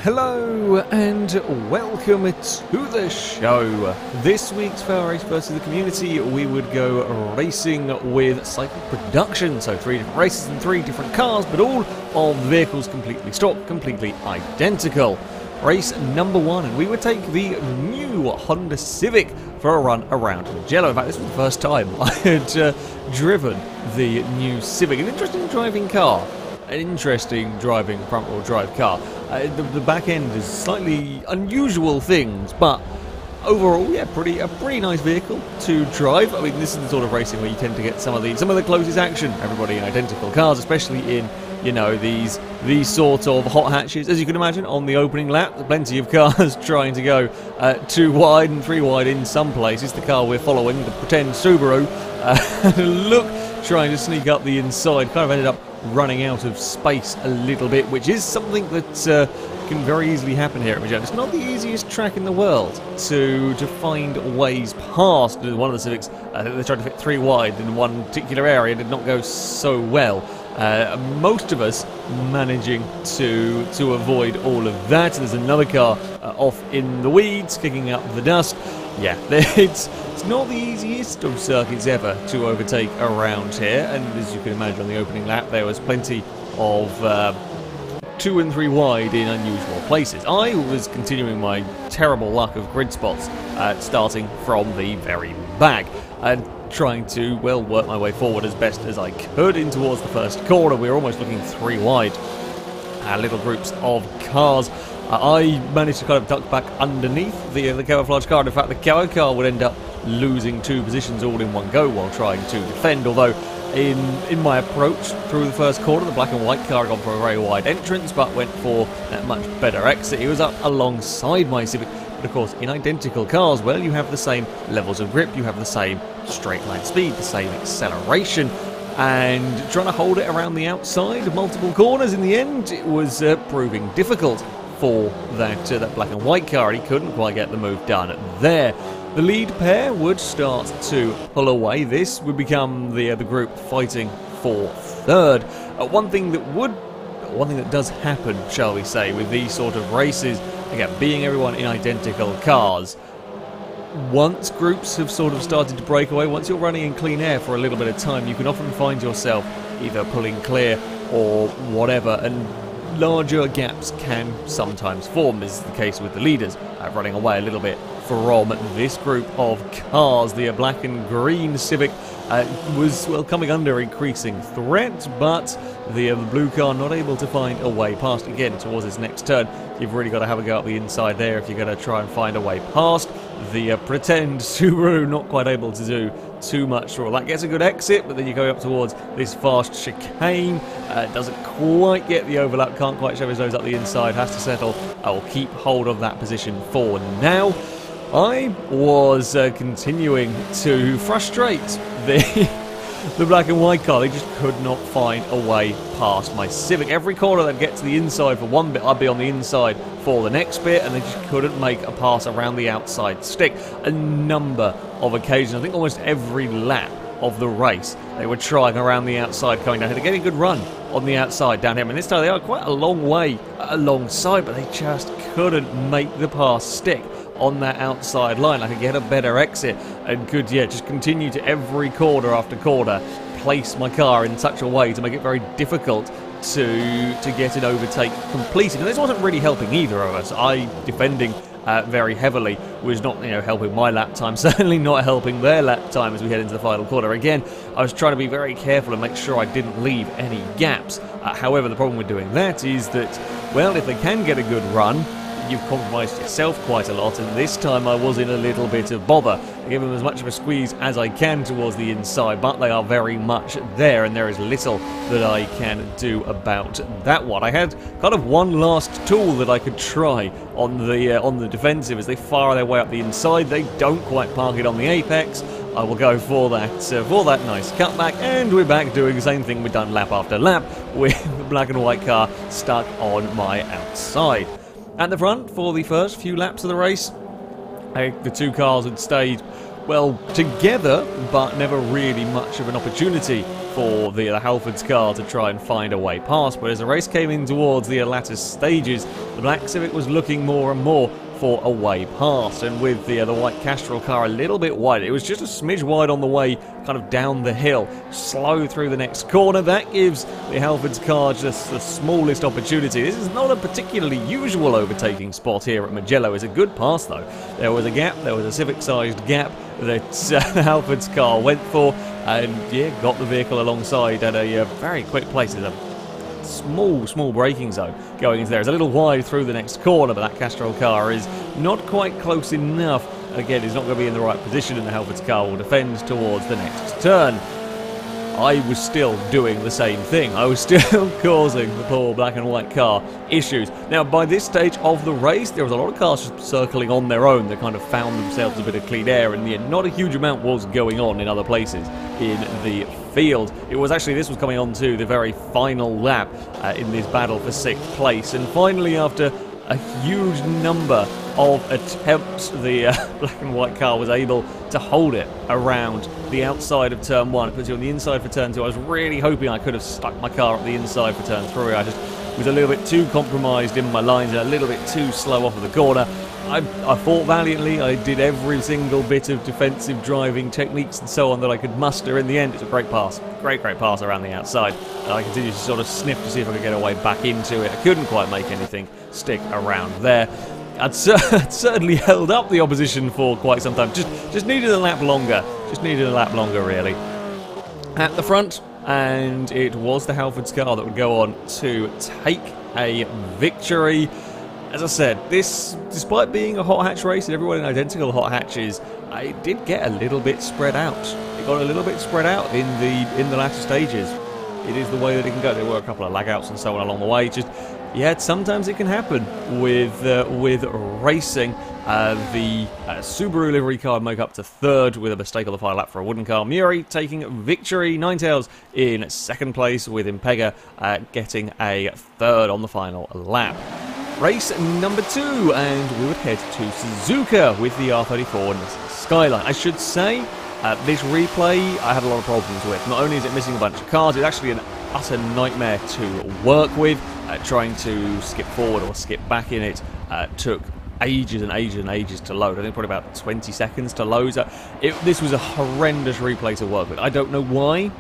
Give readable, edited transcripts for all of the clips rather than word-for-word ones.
Hello and welcome to the show. This week's FailRace versus the community, we would go racing with cycle production. So 3 different races in 3 different cars, but all of the vehicles completely stock, completely identical. Race number 1, and we would take the new Honda Civic for a run around Mugello. In fact, this was the first time I had driven the new Civic. An interesting driving car. An interesting driving front-wheel drive car. The back end is slightly unusual things, but overall, yeah, a pretty nice vehicle to drive. I mean, this is the sort of racing where you tend to get some of the closest action. Everybody in identical cars, especially in these sort of hot hatches, as you can imagine. On the opening lap, plenty of cars trying to go 2 wide and 3 wide in some places. The car we're following, the pretend Subaru, trying to sneak up the inside, kind of ended up running out of space a little bit, which is something that can very easily happen here at Mugello. It's not the easiest track in the world to find ways past. One of the Civics, I think they tried to fit 3 wide in one particular area, did not go so well. Most of us managing to avoid all of that. There's another car off in the weeds, kicking up the dust. Yeah, it's not the easiest of circuits ever to overtake around here, and as you can imagine on the opening lap there was plenty of 2 and 3 wide in unusual places. I was continuing my terrible luck of grid spots, starting from the very back and trying to, well, work my way forward as best as I could in towards the first corner. We were almost looking 3 wide. Little groups of cars. I managed to kind of duck back underneath the camouflage car, and in fact the camo car would end up losing 2 positions all in one go while trying to defend, although in my approach through the first corner, the black and white car had gone for a very wide entrance but went for a much better exit. He was up alongside my Civic, but of course in identical cars, well, you have the same levels of grip, you have the same straight line speed, the same acceleration, and trying to hold it around the outside of multiple corners in the end, it was proving difficult for that black and white car, and he couldn't quite get the move done there. The lead pair would start to pull away. This would become the group fighting for third. One thing that does happen, shall we say, with these sort of races, again, being everyone in identical cars, once groups have sort of started to break away, once you're running in clean air for a little bit of time, you can often find yourself either pulling clear or whatever, and larger gaps can sometimes form. This is the case with the leaders, running away a little bit from this group of cars. The black and green Civic was, well, coming under increasing threat, but the blue car not able to find a way past. Again, towards its next turn, you've really got to have a go up the inside there if you're going to try and find a way past. The pretend Subaru not quite able to do too much for all that. Gets a good exit, but then you go up towards this fast chicane. Doesn't quite get the overlap, can't quite shove his nose up the inside, has to settle. I will keep hold of that position for now. I was continuing to frustrate the black and white car. They just could not find a way past my Civic. Every corner they'd get to the inside for one bit, I'd be on the inside for the next bit, and they just couldn't make a pass around the outside stick. A number of occasions, I think almost every lap of the race, they were trying around the outside, coming down here. They're getting a good run on the outside down here. I mean, this time they are quite a long way alongside, but they just couldn't make the pass stick on that outside line. I could get a better exit and could, yeah, just continue to every corner after corner place my car in such a way to make it very difficult to get an overtake completed. And this wasn't really helping either of us. I, defending very heavily, was not helping my lap time, certainly not helping their lap time as we head into the final corner. Again, I was trying to be very careful and make sure I didn't leave any gaps. However, the problem with doing that is that, well, if they can get a good run, you've compromised yourself quite a lot, and this time I was in a little bit of bother. I give them as much of a squeeze as I can towards the inside, but they are very much there, and there is little that I can do about that one. I had kind of one last tool that I could try on the defensive as they fire their way up the inside. They don't quite park it on the apex. I will go for that nice cutback, and we're back doing the same thing we've done lap after lap with the black and white car stuck on my outside. At the front, for the first few laps of the race, the 2 cars had stayed, well, together, but never really much of an opportunity for the Halford's car to try and find a way past, but as the race came in towards the latter stages, the Black Civic was looking more and more for a way past, and with the white Castrol car a little bit wide, it was just a smidge wide on the way kind of down the hill, slow through the next corner. That gives the Halford's car just the smallest opportunity. This is not a particularly usual overtaking spot here at Mugello. It's a good pass though. There was a gap, there was a Civic-sized gap that Halford's car went for, and yeah, got the vehicle alongside at a very quick place. It's a small braking zone going into there. It's a little wide through the next corner, but that Castrol car is not quite close enough. Again, it's not going to be in the right position, and the Halford's car will defend towards the next turn. I was still doing the same thing. I was still causing the poor black and white car issues. Now, by this stage of the race, there was a lot of cars just circling on their own that kind of found themselves a bit of clean air, and yet not a huge amount was going on in other places in the field. It was actually, this was coming on to the very final lap in this battle for 6th place, and finally, after a huge number of attempts, the black and white car was able to hold it around the outside of turn 1. It puts you on the inside for turn 2. I was really hoping I could have stuck my car at the inside for turn 3. I just was a little bit too compromised in my lines and a little bit too slow off of the corner. I fought valiantly. I did every single bit of defensive driving techniques and so on that I could muster. In the end, it's a great pass. Great pass around the outside. And I continued to sort of sniff to see if I could get a way back into it. I couldn't quite make anything stick around there. I'd certainly held up the opposition for quite some time. Just needed a lap longer. Just needed a lap longer, really. At the front, and it was the Halford's car that would go on to take a victory. As I said, this, despite being a hot hatch race and everyone in identical hot hatches, it did get a little bit spread out. It got a little bit spread out in the latter stages. It is the way that it can go. There were a couple of lag outs and so on along the way. Just, yeah, sometimes it can happen with racing. The Subaru livery car would make up to 3rd with a mistake on the final lap for a wooden car. Muri taking victory. Ninetales in 2nd place, with Impega getting a 3rd on the final lap. Race number 2, and we would head to Suzuka with the R34 Skyline. I should say, this replay I had a lot of problems with. Not only is it missing a bunch of cars, it's actually an utter nightmare to work with. Trying to skip forward or skip back in it took ages and ages to load. I think probably about 20 seconds to load. This was a horrendous replay to work with. I don't know why.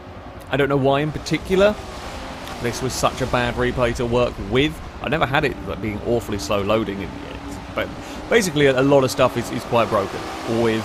I don't know why in particular this was such a bad replay to work with. I never had it like being awfully slow loading in the end, but basically a lot of stuff is quite broken with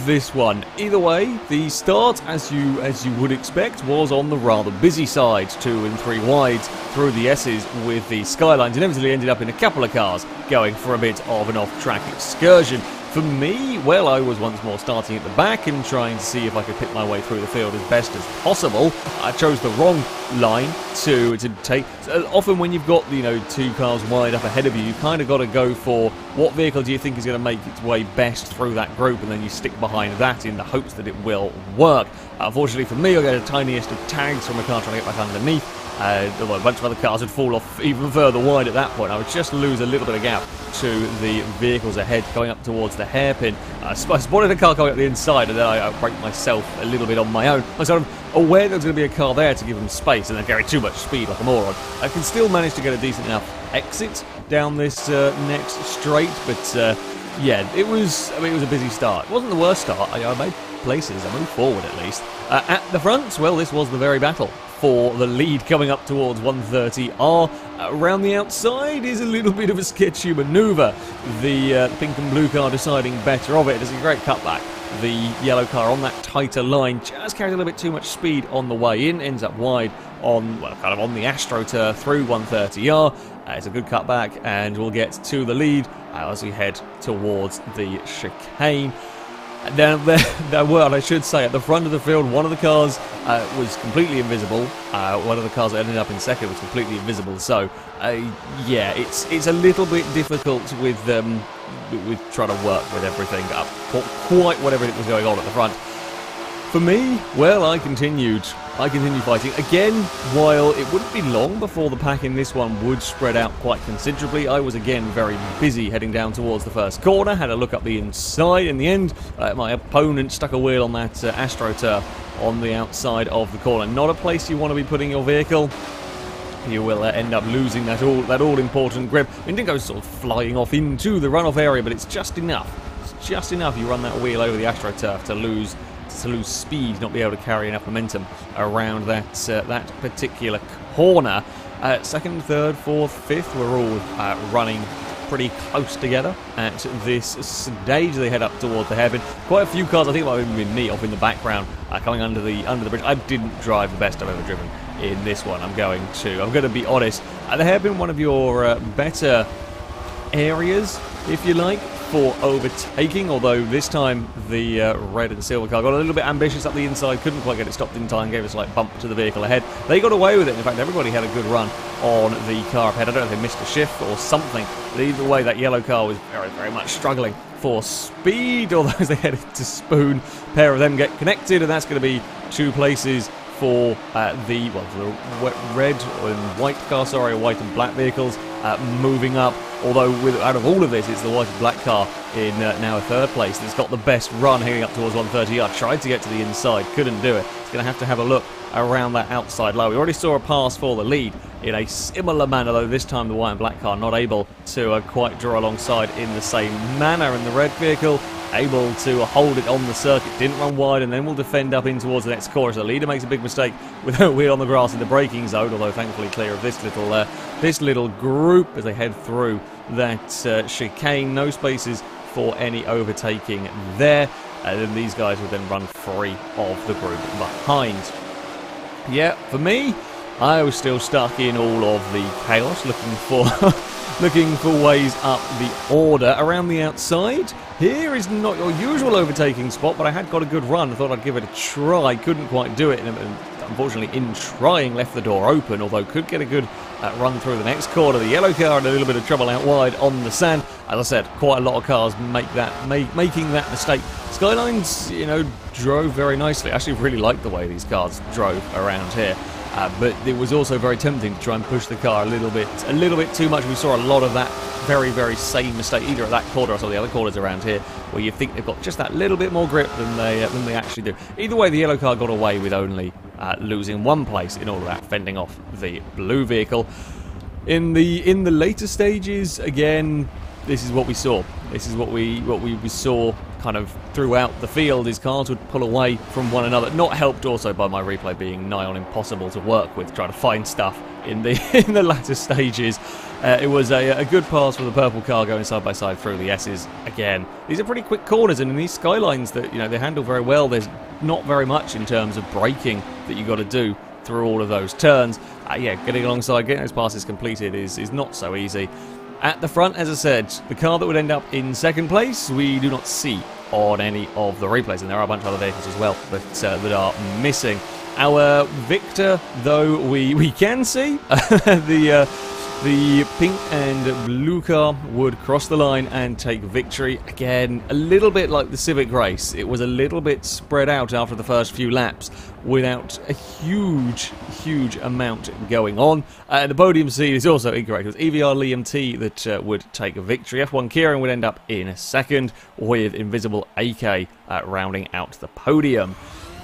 this one. Either way, the start, as you would expect, was on the rather busy side. 2 and 3 wides through the S's with the Skylines. Inevitably ended up in a couple of cars going for a bit of an off-track excursion. For me, well, I was once more starting at the back and trying to see if I could pick my way through the field as best as possible. I chose the wrong line to take. So often when you've got, 2 cars wide up ahead of you, you kind of got to go for what vehicle do you think is going to make its way best through that group, and then you stick behind that in the hopes that it will work. Unfortunately for me, I got the tiniest of tags from a car trying to get back underneath. Although a bunch of other cars would fall off even further wide at that point. I would just lose a little bit of gap to the vehicles ahead going up towards the hairpin. I spotted a car going up the inside, and then I braked myself a little bit on my own. I was sort of aware there was going to be a car there to give them space, and then carry too much speed like a moron. I can still manage to get a decent enough exit down this next straight, but yeah, it was a busy start. It wasn't the worst start. I made places. I moved forward at least. At the front, well, this was the very battle for the lead coming up towards 130R. Around the outside is a little bit of a sketchy manoeuvre. The pink and blue car deciding better of it. It's a great cutback. The yellow car on that tighter line just carries a little bit too much speed on the way in, ends up wide on, well, kind of on the AstroTurf through 130R. It's a good cutback, and we'll get to the lead as we head towards the chicane. Then there were, and I should say, at the front of the field, one of the cars was completely invisible. One of the cars that ended up in second was completely invisible. So, yeah, it's a little bit difficult with trying to work with everything up, quite what everything was going on at the front. For me, well, I continued fighting. Again, while it wouldn't be long before the pack in this one would spread out quite considerably, I was again very busy heading down towards the first corner, had a look up the inside. In the end, my opponent stuck a wheel on that AstroTurf on the outside of the corner. Not a place you want to be putting your vehicle. You will end up losing that all-important grip. I mean, it didn't go sort of flying off into the runoff area, but it's just enough. It's just enough. You run that wheel over the AstroTurf to lose speed, not be able to carry enough momentum around that particular corner. Second, third, fourth, fifth, we're all running pretty close together at this stage. They head up towards the hairpin. Quite a few cars, I think it might have even been me off in the background, coming under the bridge. I didn't drive the best I've ever driven in this one. I'm going to be honest. The hairpin, one of your better areas, if you like, for overtaking, although this time the red and silver car got a little bit ambitious up the inside, couldn't quite get it stopped in time, gave a slight bump to the vehicle ahead. They got away with it. In fact, everybody had a good run on the car up ahead. I don't know if they missed a shift or something, but either way, that yellow car was very, very much struggling for speed, although as they headed to Spoon, a pair of them get connected, and that's going to be 2 places for the red and white car, white and black vehicles moving up. Although out of all of this, it's the white and black car in now a 3rd place that's got the best run heading up towards 130 yard. Tried to get to the inside, couldn't do it. It's going to have a look around that outside low. We already saw a pass for the lead in a similar manner, though this time the white and black car not able to quite draw alongside in the same manner, and the red vehicle able to hold it on the circuit, didn't run wide, and then will defend up in towards the next corner. So the leader makes a big mistake with her wheel on the grass in the braking zone, although thankfully clear of this little group as they head through that chicane. No spaces for any overtaking there, and then these guys would then run free of the group behind. Yeah, for me, I was still stuck in all of the chaos, looking for ways up the order. Around the outside, here is not your usual overtaking spot, but I had got a good run. I thought I'd give it a try. Couldn't quite do it, and unfortunately, in trying, left the door open, although could get a good run through the next corner. The yellow car had a little bit of trouble out wide on the sand. As I said, quite a lot of cars making that mistake. Skylines, drove very nicely. I actually really liked the way these cars drove around here. But it was also very tempting to try and push the car a little bit too much. We saw a lot of that very, very same mistake, either at that corner or some of the other corners around here, where you think they've got just that little bit more grip than they actually do. Either way, the yellow car got away with only losing 1 place in all of that, fending off the blue vehicle. In the later stages, again, this is what we saw. This is what we saw kind of throughout the field. His cars would pull away from one another, not helped also by my replay being nigh on impossible to work with, trying to find stuff in the latter stages. It was a good pass for the purple car going side by side through the S's. Again, these are pretty quick corners, and in these Skylines that they handle very well, there's not very much in terms of braking that you got to do through all of those turns. Yeah, getting alongside, getting those passes completed is not so easy. At the front, as I said, the car that would end up in 2nd place, we do not see on any of the replays, and there are a bunch of other vehicles as well that are missing. Our Victor, though, we can see the pink and blue car would cross the line and take victory. Again, a little bit like the Civic race. It was a little bit spread out after the first few laps without a huge amount going on. The podium seed is also incorrect. It was EVR Liam T that would take a victory. F1 Kieran would end up in 2nd, with Invisible AK rounding out the podium.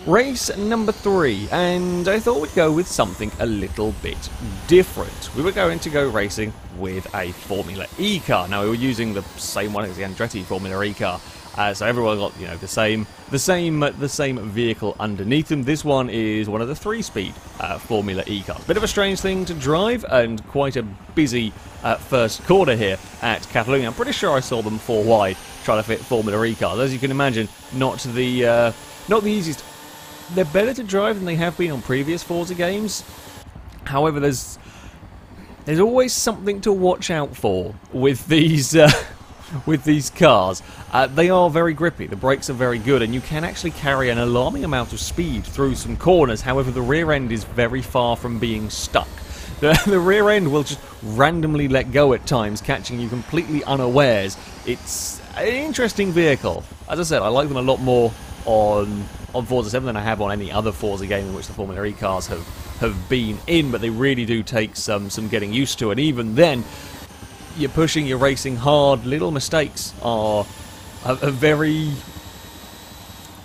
Race number 3, and I thought we'd go with something a little bit different. We were going to go racing with a Formula E car. Now, we were using the same one as the Andretti Formula E car, so everyone got the same vehicle underneath them. This one is one of the 3-speed Formula E cars. Bit of a strange thing to drive, and quite a busy first corner here at Catalonia. I'm pretty sure I saw them 4 wide trying to fit Formula E cars. As you can imagine, not the easiest. They're better to drive than they have been on previous Forza games. However, there's always something to watch out for with these cars. They are very grippy. The brakes are very good, and you can actually carry an alarming amount of speed through some corners. However, the rear end is very far from being stuck. The rear end will just randomly let go at times, catching you completely unawares. It's an interesting vehicle. As I said, I like them a lot more on Forza 7 than I have on any other Forza game in which the Formula E cars have been in, but they really do take some getting used to, and even then, you're pushing, you're racing hard. Little mistakes are very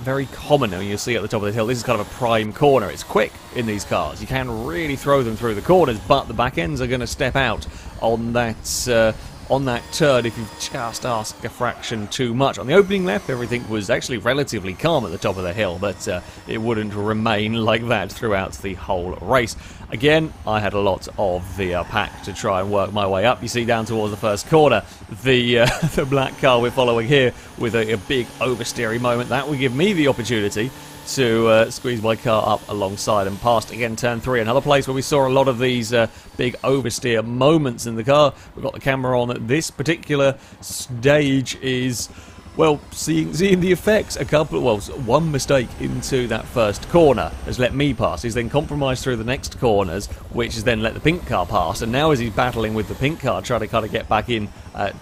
very common. I mean, you'll see at the top of the hill, this is kind of a prime corner. It's quick in these cars. You can really throw them through the corners, but the back ends are going to step out on that turn if you've just asked a fraction too much. On the opening lap, everything was actually relatively calm at the top of the hill, but it wouldn't remain like that throughout the whole race. Again, I had a lot of the pack to try and work my way up. You see down towards the first corner, the black car we're following here with a big oversteering moment. That would give me the opportunity to squeeze my car up alongside and past. Again, turn 3, another place where we saw a lot of these big oversteer moments in the car. We've got the camera on at this particular stage is, well, seeing the effects. One mistake into that first corner has let me pass. He's then compromised through the next corners, which has then let the pink car pass. And now as he's battling with the pink car, trying to kind of get back in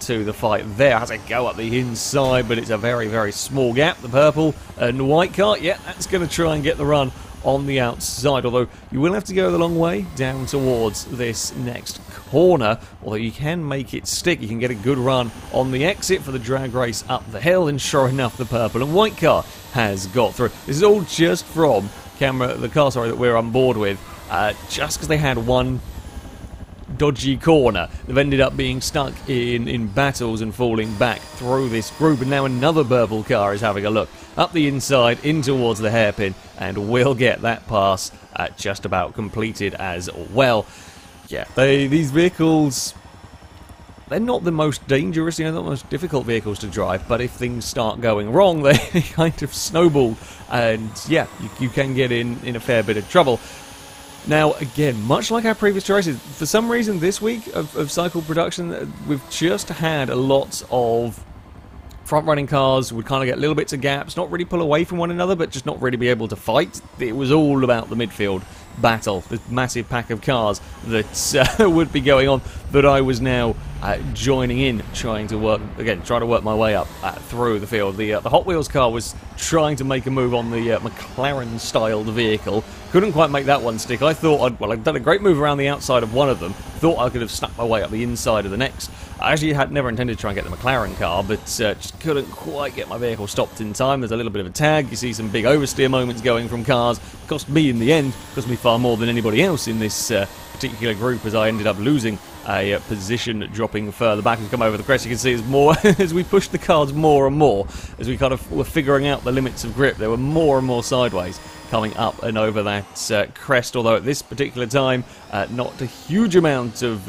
to the fight there, has to go up the inside, but it's a very, very small gap. The purple and white car, yeah, that's going to try and get the run on the outside, although you will have to go the long way down towards this next corner, although you can make it stick. You can get a good run on the exit for the drag race up the hill, and sure enough, the purple and white car has got through. This is all just from the car that we're on board with, just because they had one dodgy corner. They've ended up being stuck in battles and falling back through this group, and now another purple car is having a look up the inside in towards the hairpin, and we'll get that pass just about completed as well. Yeah, these vehicles, they're not the most dangerous, not the most difficult vehicles to drive, but if things start going wrong, they kind of snowball, and yeah, you can get in a fair bit of trouble. Now, again, much like our previous two races, for some reason this week of cycle production, we've just had a lot of front-running cars would kind of get little bits of gaps, not really pull away from one another, but just not really be able to fight. It was all about the midfield battle, the massive pack of cars that would be going on, that I was now joining in, trying to work my way up through the field. The Hot Wheels car was trying to make a move on the McLaren-styled vehicle. Couldn't quite make that one stick. I thought I'd done a great move around the outside of one of them. Thought I could have snuck my way up the inside of the next. I actually had never intended to try and get the McLaren car, but just couldn't quite get my vehicle stopped in time. There's a little bit of a tag. You see some big oversteer moments going from cars. Cost me in the end, cost me far more than anybody else in this particular group, as I ended up losing a position, dropping further back. As we come over the crest, you can see as more as we pushed the cars more and more, as we kind of were figuring out the limits of grip, there were more and more sideways coming up and over that crest, although at this particular time not a huge amount of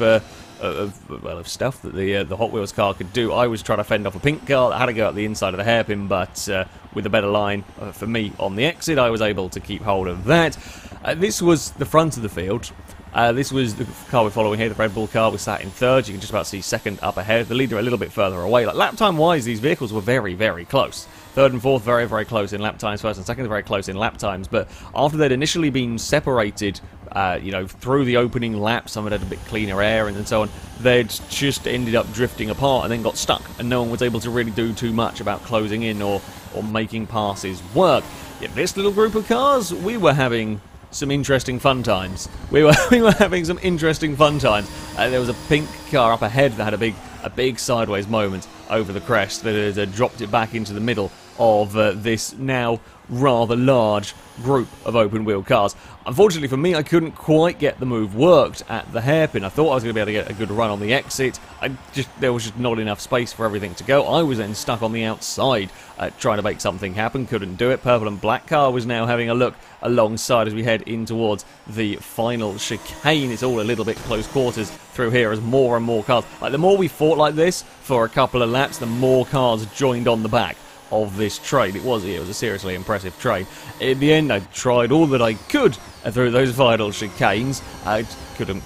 stuff that the Hot Wheels car could do. I was trying to fend off a pink car that had to go up the inside of the hairpin, but with a better line for me on the exit, I was able to keep hold of that. This was the front of the field. This was the car we're following here, the Red Bull car. We sat in third. You can just about see second up ahead. The leader a little bit further away. Like lap time wise, these vehicles were very, very close. Third and fourth, very, very close in lap times. First and second, very close in lap times. But after they'd initially been separated, through the opening lap, some of it had a bit cleaner air and so on, they'd just ended up drifting apart and then got stuck. And no one was able to really do too much about closing in or making passes work. Yet this little group of cars, we were having some interesting fun times. We were having some interesting fun times. There was a pink car up ahead that had a big sideways moment over the crest that had dropped it back into the middle of this now rather large group of open wheel cars. Unfortunately for me, I couldn't quite get the move worked at the hairpin. I thought I was going to be able to get a good run on the exit. There was just not enough space for everything to go. I was then stuck on the outside trying to make something happen. Couldn't do it. Purple and black car was now having a look alongside as we head in towards the final chicane. It's all a little bit close quarters through here as more and more cars. The more we fought like this for a couple of laps, the more cars joined on the back of this train. It was a seriously impressive train. In the end, I tried all that I could through those final chicanes. I couldn't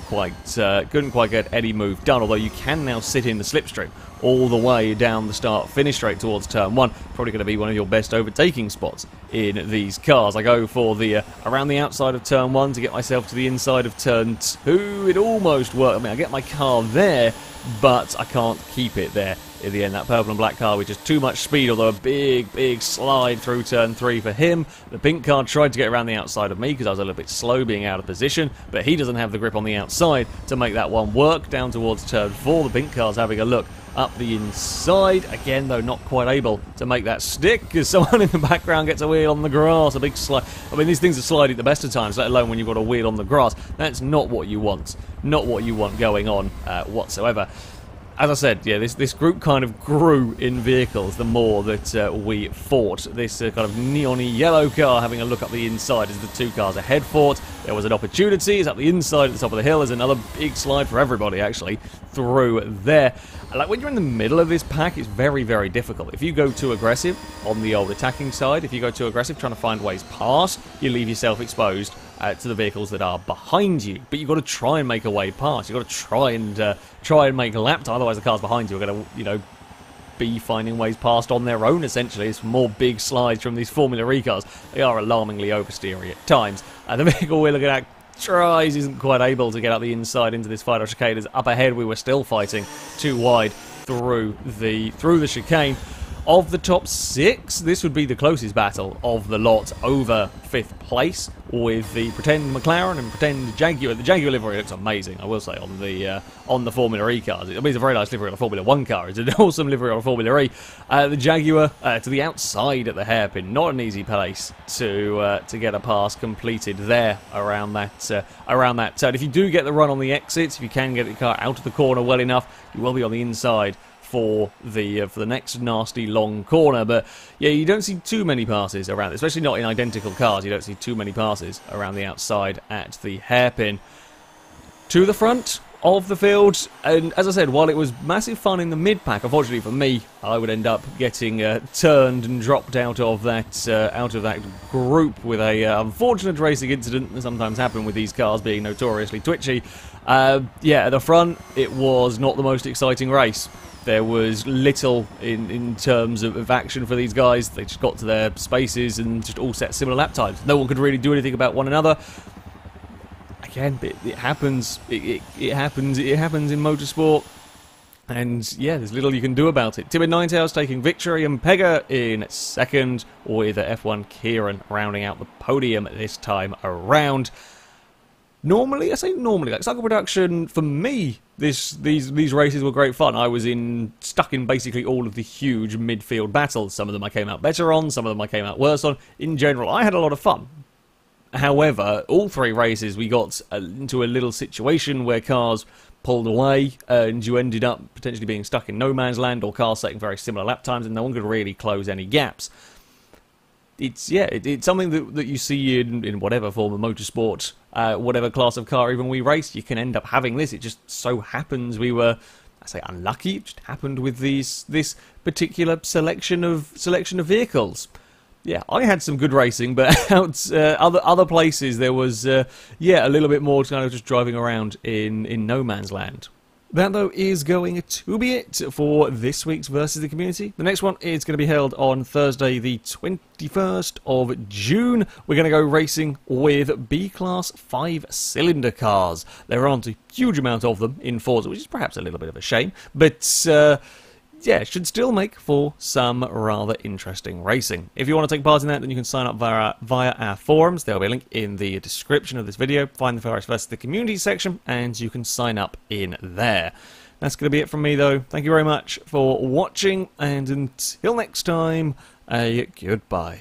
quite get any move done, although you can now sit in the slipstream all the way down the start-finish straight towards turn 1. Probably going to be one of your best overtaking spots in these cars. I go for the around the outside of turn 1 to get myself to the inside of turn 2. It almost worked. I mean, I get my car there, but I can't keep it there. In the end, that purple and black car with just too much speed, although a big slide through turn 3 for him. The pink car tried to get around the outside of me because I was a little bit slow being out of position, but he doesn't have the grip on the outside to make that one work. Down towards turn 4, the pink car's having a look up the inside. Again, though, not quite able to make that stick because someone in the background gets a wheel on the grass. A big slide. I mean, these things are sliding at the best of times, let alone when you've got a wheel on the grass. That's not what you want. Not what you want going on whatsoever. As I said, yeah, this group kind of grew in vehicles the more that we fought. This kind of neon-y yellow car having a look up the inside as the two cars ahead fought. There was an opportunity. It's up the inside at the top of the hill. There's another big slide for everybody, actually, through there. Like, when you're in the middle of this pack, it's very, very difficult. If you go too aggressive on the old attacking side, if you go too aggressive trying to find ways past, you leave yourself exposed to the vehicles that are behind you. But you've got to try and make a way past. You've got to try and make a lap time. Otherwise, the cars behind you are going to, be finding ways past on their own, essentially. It's more big slides from these Formula E cars. They are alarmingly oversteery at times. The vehicle we're looking at tries, isn't quite able to get up the inside into this final chicane. As up ahead, we were still fighting too wide through the chicane. Of the top 6, this would be the closest battle of the lot over 5th place, with the pretend McLaren and pretend Jaguar. The Jaguar livery looks amazing, I will say, on the Formula E cars. I mean, it's a very nice livery on a Formula 1 car. It's an awesome livery on a Formula E. The Jaguar to the outside at the hairpin. Not an easy place to get a pass completed there around that turn. If you do get the run on the exits, if you can get the car out of the corner well enough, you will be on the inside for the next nasty long corner. But yeah, you don't see too many passes around, especially not in identical cars. You don't see too many passes around the outside at the hairpin. To the front of the field, and as I said, while it was massive fun in the mid-pack, unfortunately for me, I would end up getting turned and dropped out of that group with a unfortunate racing incident that sometimes happen with these cars being notoriously twitchy. Yeah, at the front, it was not the most exciting race. There was little in terms of action for these guys. They just got to their spaces and just all set similar lap times. No one could really do anything about one another. Again, it happens. It happens. It happens in motorsport. And yeah, there's little you can do about it. Timid Ninetales taking victory, and Pega in second, with F1 Kieran rounding out the podium this time around. Normally, I say normally, like Cycle Production, for me, these races were great fun. I was stuck in basically all of the huge midfield battles. Some of them I came out better on, some of them I came out worse on. In general, I had a lot of fun. However, all 3 races we got into a little situation where cars pulled away and you ended up potentially being stuck in no man's land, or cars setting very similar lap times, and no one could really close any gaps. It's something that you see in whatever form of motorsport, whatever class of car even we race. You can end up having this. It just so happens we were, I say, unlucky. It just happened with this particular selection of vehicles. Yeah, I had some good racing, but out other places there was a little bit more kind of just driving around in no man's land. That, though, is going to be it for this week's Versus the Community. The next one is going to be held on Thursday, the 21st of June. We're going to go racing with B-Class 5-cylinder cars. There aren't a huge amount of them in Forza, which is perhaps a little bit of a shame, but yeah, should still make for some rather interesting racing. If you want to take part in that, then you can sign up via our forums. There will be a link in the description of this video. Find the FailRace versus the Community section, and you can sign up in there. That's going to be it from me, though. Thank you very much for watching, and until next time, a goodbye.